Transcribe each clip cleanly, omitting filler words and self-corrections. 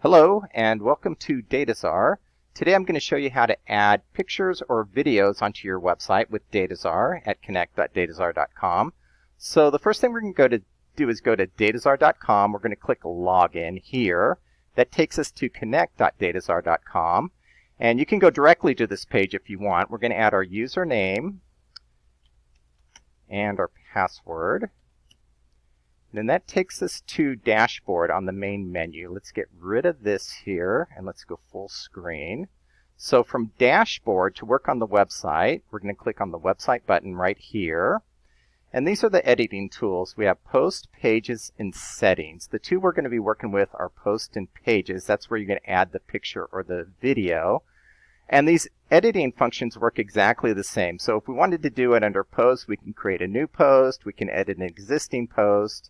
Hello and welcome to Dataczar. Today I'm going to show you how to add pictures or videos onto your website with Dataczar at connect.dataczar.com. So the first thing we're going to do is go to dataczar.com. We're going to click Login here. That takes us to connect.dataczar.com. And you can go directly to this page if you want. We're going to add our username and our password. Then that takes us to Dashboard on the main menu. Let's get rid of this here and let's go full screen. So from Dashboard to work on the website, we're going to click on the Website button right here. And these are the editing tools. We have Post, Pages, and Settings. The two we're going to be working with are Post and Pages. That's where you're going to add the picture or the video. And these editing functions work exactly the same. So if we wanted to do it under Post, we can create a new post. We can edit an existing post.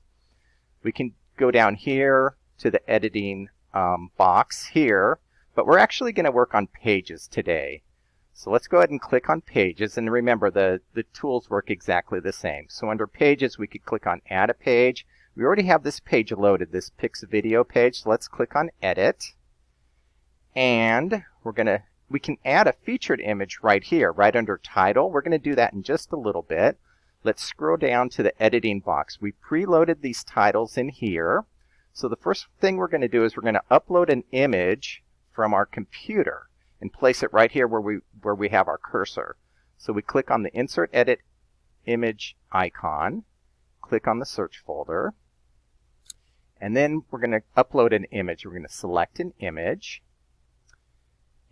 We can go down here to the editing box here, but we're actually going to work on Pages today. So let's go ahead and click on Pages, and remember the tools work exactly the same. So under Pages, we could click on Add a Page. We already have this page loaded, this Pix Video page, so let's click on Edit. And we can add a featured image right here, right under Title. We're going to do that in just a little bit. Let's scroll down to the editing box. We preloaded these titles in here. So the first thing we're going to do is we're going to upload an image from our computer and place it right here where we have our cursor. So we click on the Insert Edit Image icon, click on the search folder, and then we're going to upload an image. We're going to select an image.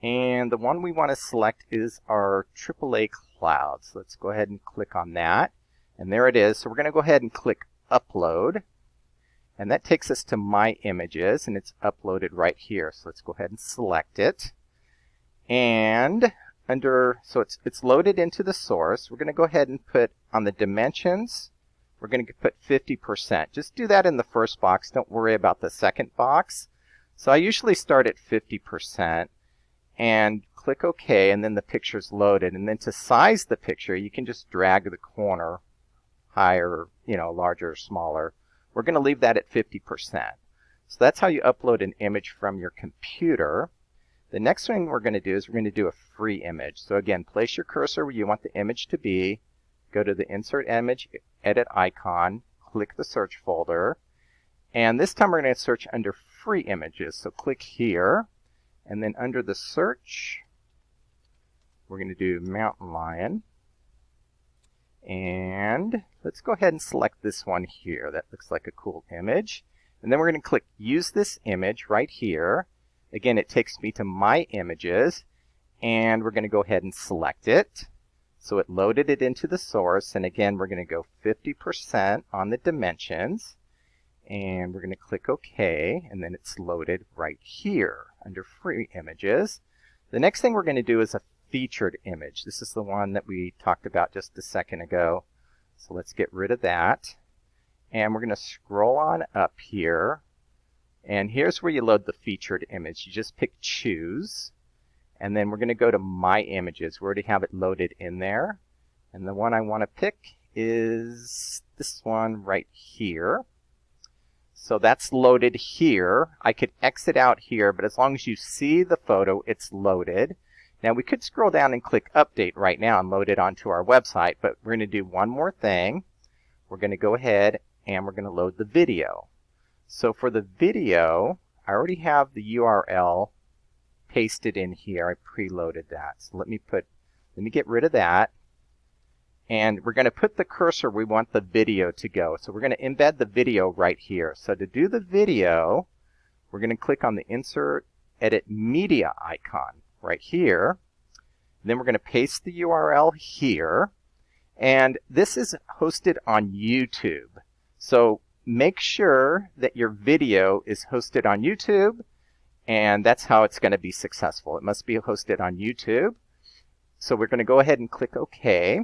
And the one we want to select is our AAA cloud. So let's go ahead and click on that. And there it is. So we're going to go ahead and click Upload. And that takes us to My Images, and it's uploaded right here. So let's go ahead and select it. And so it's loaded into the source. We're going to go ahead and put on the dimensions, we're going to put 50%. Just do that in the first box. Don't worry about the second box. So I usually start at 50%. And click OK, and then the picture's loaded. And then to size the picture, you can just drag the corner higher, larger or smaller. We're going to leave that at 50%. So that's how you upload an image from your computer. The next thing we're going to do is we're going to do a free image. So again, place your cursor where you want the image to be. Go to the Insert Image Edit icon. Click the search folder. And this time we're going to search under free images. So click here. And then under the search, we're going to do mountain lion. And let's go ahead and select this one here. That looks like a cool image. And then we're going to click Use this image right here. Again, it takes me to My Images. And we're going to go ahead and select it. So it loaded it into the source. And again, we're going to go 50% on the dimensions. And we're going to click OK, and then it's loaded right here under Free Images. The next thing we're going to do is a featured image. This is the one that we talked about just a second ago. So let's get rid of that. And we're going to scroll on up here. And here's where you load the featured image. You just pick Choose. And then we're going to go to My Images. We already have it loaded in there. And the one I want to pick is this one right here. So that's loaded here. I could exit out here, but as long as you see the photo, it's loaded. Now we could scroll down and click Update right now and load it onto our website, but we're going to do one more thing. We're going to go ahead and we're going to load the video. So for the video, I already have the URL pasted in here. I preloaded that. So let me get rid of that. And we're going to put the cursor where we want the video to go. So we're going to embed the video right here. So to do the video, we're going to click on the Insert Edit Media icon right here. And then we're going to paste the URL here. And this is hosted on YouTube. So make sure that your video is hosted on YouTube. And that's how it's going to be successful. It must be hosted on YouTube. So we're going to go ahead and click OK.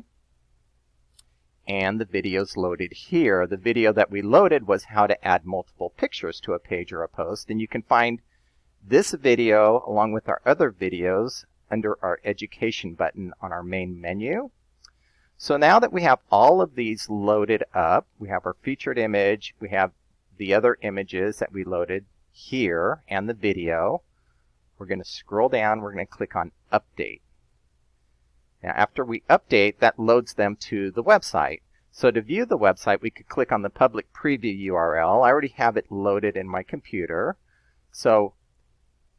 And the video's loaded here. The video that we loaded was how to add multiple pictures to a page or a post. And you can find this video along with our other videos under our Education button on our main menu. So now that we have all of these loaded up, we have our featured image, we have the other images that we loaded here and the video. We're going to scroll down. We're going to click on Update. Now, after we update, that loads them to the website. So to view the website, we could click on the public preview URL. I already have it loaded in my computer. So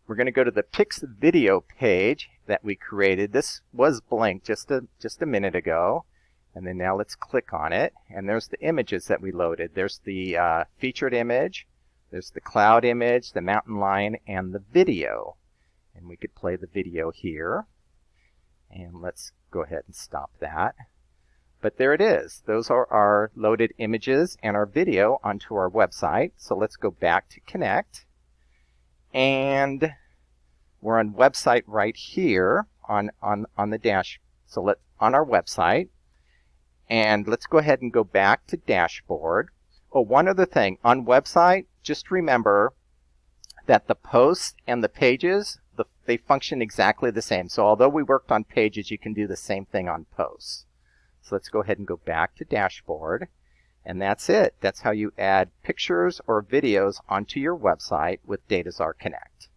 we're going to go to the Pix video page that we created. This was blank just a minute ago. And then now let's click on it. And there's the images that we loaded. There's the featured image. There's the cloud image, the mountain lion, and the video. And we could play the video here. And let's go ahead and stop that. But there it is. Those are our loaded images and our video onto our website. So let's go back to Connect. And we're on website right here on the dash. So on our website. And let's go ahead and go back to dashboard. Oh, one other thing. On website, just remember that the posts and the pages, they function exactly the same. So although we worked on pages, you can do the same thing on posts. So let's go ahead and go back to dashboard. And that's it. That's how you add pictures or videos onto your website with Dataczar Connect.